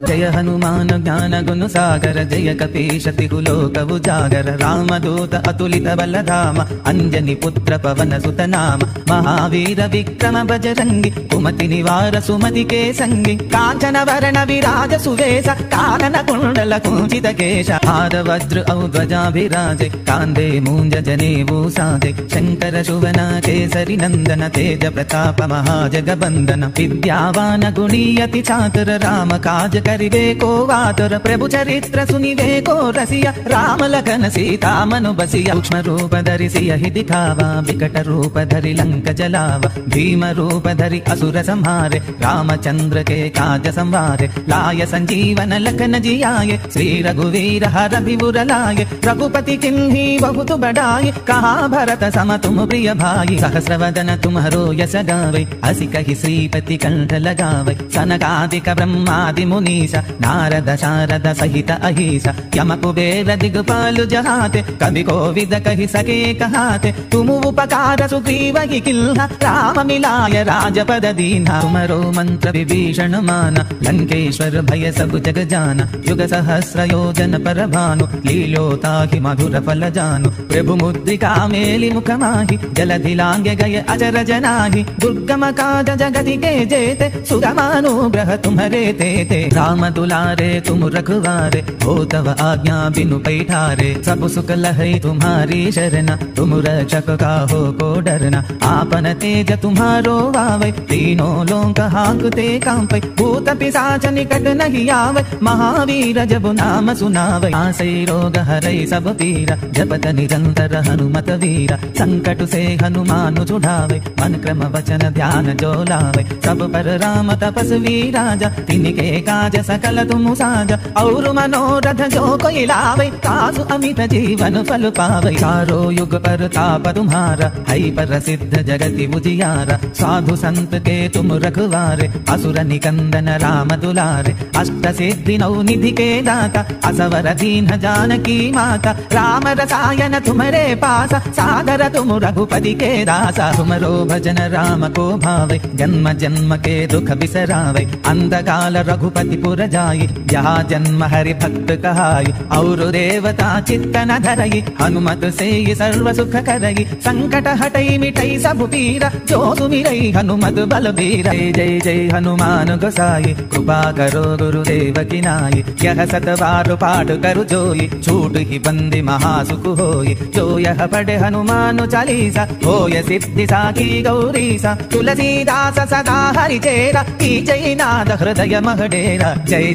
जय हनुमान ज्ञान गुण सागर जय कपीश तिहु लोक उजागर रामदूत अतुलित बलधाम अंजनी पुत्र पवन सुत नाम महावीर विक्रम बजरंगी कुमति निवार सुमति के संगी कांचन वरण विराज सुवेश कानन कुंडल कुंचित केश हार वज्र औ ध्वजाभिराजे कांधे मूंज जनेऊ साजे शंकर शुभन केसरी नंदन तेज प्रताप महाजगबंदन विद्यावान गुणीयति चातुर राम काज करिबे को वातुर प्रभु चरित्र सुनिबे को रसिया राम लखन सीता मनु बसिया सूक्ष्म रूप धरि सियहि दिखावा विकट रूप धरि लंक जलावा भीम रूप धरि असुर संहारे रामचंद्र के काज संवारे लाय संजीवन लखन जियाए श्री रघुवीर हर विबुर लाए रघुपति किन्ही बहुत बड़ाई कहा भरत सम तुम प्रिय भाई सहस्रवदन तुम्हरो यश गावै हसी कहि श्रीपति कंठ लगावै सनकादिक ब्रह्मादि मुनीसा नारद शारद सहित अहिसा यम कुबेर दिगपाल जहाते कवि कोविद कहि सके कहाते तुम उपकार सुग्रीव ही किल्हा राम मिलाय राजपद दीन्हा तुमरो मंत्र विभीषण माना लंकेश्वर भय सब जग जाना युग सहस्र योजन पर भानु लील्योताहि मधुर फल जानु प्रभु मुद्रिका मेलि मुख माहि जलधि लांघे गए अजर जनाहि दुर्गम काज जगति के जेते सुगमानुग्रह तुम्हरे तेते राम दुलारे तुम रखवारे हो तव आज्ञा बिनु पैठारे सब सुख लहै तुम्हारी शरण तुम रक्षक काहो को डरना आपन तेज तुम्हारो वावै तीनों लोक हांकते कांपै भूत पिशाच निकट नहीं आवै महावीर जब नाम सुनावै आसै रोग हरै सब पीरा जपत निरंतर हनुमत वीरा संकट से हनुमान छुड़ावै मन क्रम वचन ध्यान जो लावै सब पर राम तपस्वी राजा तिनके काज सकल तुम साजा और मनोरथ जो कोई लावै तासु अमित जीवन फल पावै चारो युग पर ताप तुम्हारा है प्रसिद्ध जगति उजियारा साधु संत के तुम रखवारे असुर निकंदन राम दुलारे अष्ट सिद्धि नौ निधि के दाता असवर दीन जानकी माता राम रसायन तुम्हारे पासा सादर तुम रघुपति के दासा तुमरो भजन राम को भावै जन्म जन्म के दुख बिसरावै अंधकाल रघुपति पुर जाई जहाँ जन्म हरि भक्त कहाई और देवता चित्तन धरई हनुमत से सर्व सुख करई संकट हटई मिटई सब पीरा जो सुमिरई हनुमत बलबीर जय जय जय हनुमान गोसाई कृपा करो गुरुदेव की नाई यह सत बार पाठ करु जोई छूट ही बंदी महासुख होई जो यह पढ़े हनुमान चालीसा होय सिद्धि साखी गौरीसा तुलसीदास सदा हरि चेरा की जय नाद हृदय महडेरा जय जय